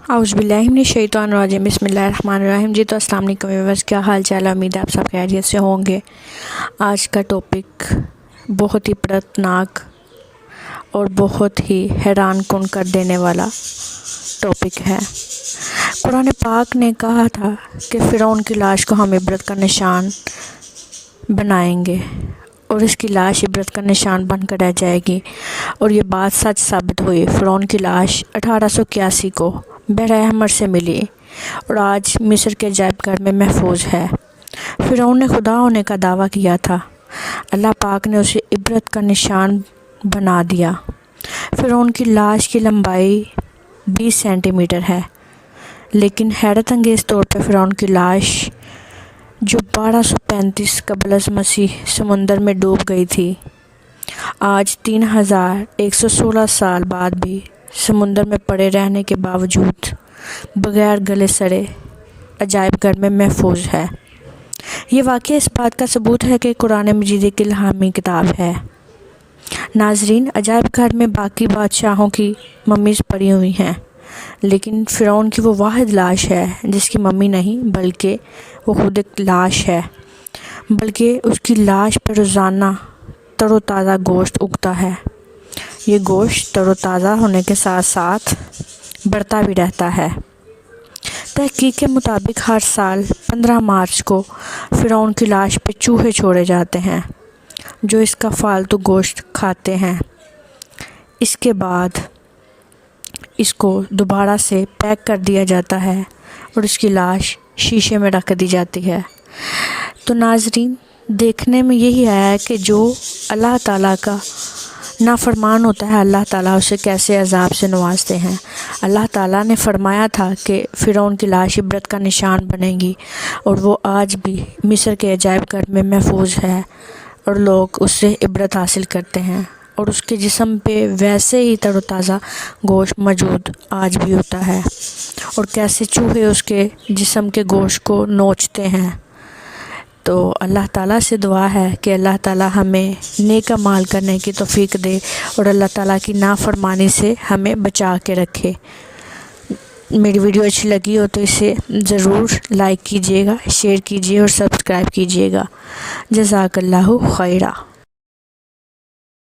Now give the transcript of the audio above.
اعوذ باللہ من الشیطان الرجیم بسم اللہ الرحمن الرحیم۔ جی تو السلام علیکم ویورز، کیا حال چال ہے؟ امید ہے آپ سب خیریت سے ہوں گے۔ آج کا ٹاپک بہت ہی پرتناک اور بہت ہی حیران کن کر دینے والا ٹاپک ہے۔ قرآن پاک نے کہا تھا کہ فرعون کی لاش کو ہم عبرت کا نشان بنائیں گے اور اس کی لاش عبرت کا نشان بن کر رہ جائے گی، اور یہ بات سچ ثابت ہوئی۔ فرعون کی لاش 1881 کو بحر احمر سے ملی اور آج مصر کے عجائب گھر میں محفوظ ہے۔ فرعون نے خدا ہونے کا دعویٰ کیا تھا، اللہ پاک نے اسے عبرت کا نشان بنا دیا۔ فرعون کی لاش کی لمبائی 20 سینٹی میٹر ہے، لیکن حیرت انگیز طور پر فرعون کی لاش جو 1235 قبل از مسیح سمندر میں ڈوب گئی تھی، آج 3116 سال بعد بھی سمندر میں پڑے رہنے کے باوجود بغیر گلے سڑے عجائب گھر میں محفوظ ہے۔ یہ واقعہ اس بات کا ثبوت ہے کہ قرآن مجید ایک الہامی کتاب ہے۔ ناظرین، عجائب گھر میں باقی بادشاہوں کی ممیز پڑی ہوئی ہیں، لیکن فرعون کی وہ واحد لاش ہے جس کی ممی نہیں، بلکہ وہ خود ایک لاش ہے، بلکہ اس کی لاش پر روزانہ تر و تازہ گوشت اگتا ہے۔ یہ گوشت تر و تازہ ہونے کے ساتھ ساتھ بڑھتا بھی رہتا ہے۔ تحقیق کے مطابق ہر سال 15 مارچ کو فرعون کی لاش پہ چوہے چھوڑے جاتے ہیں جو اس کا فالتو گوشت کھاتے ہیں۔ اس کے بعد اس کو دوبارہ سے پیک کر دیا جاتا ہے اور اس کی لاش شیشے میں رکھ دی جاتی ہے۔ تو ناظرین، دیکھنے میں یہی آیا ہے کہ جو اللہ تعالیٰ کا نافرمان ہوتا ہے، اللہ تعالیٰ اسے کیسے عذاب سے نوازتے ہیں۔ اللہ تعالیٰ نے فرمایا تھا کہ فرعون کی لاش عبرت کا نشان بنے گی، اور وہ آج بھی مصر کے عجائب گھر میں محفوظ ہے، اور لوگ اس سے عبرت حاصل کرتے ہیں، اور اس کے جسم پہ ویسے ہی تر و تازہ گوشت موجود آج بھی ہوتا ہے، اور کیسے چوہے اس کے جسم کے گوشت کو نوچتے ہیں۔ تو اللہ تعالیٰ سے دعا ہے کہ اللہ تعالیٰ ہمیں نیک اعمال کرنے کی توفیق دے اور اللہ تعالیٰ کی نافرمانی سے ہمیں بچا کے رکھے۔ میری ویڈیو اچھی لگی ہو تو اسے ضرور لائک کیجیے گا، شیئر کیجیے اور سبسکرائب کیجیے گا۔ جزاک اللہ خیرہ۔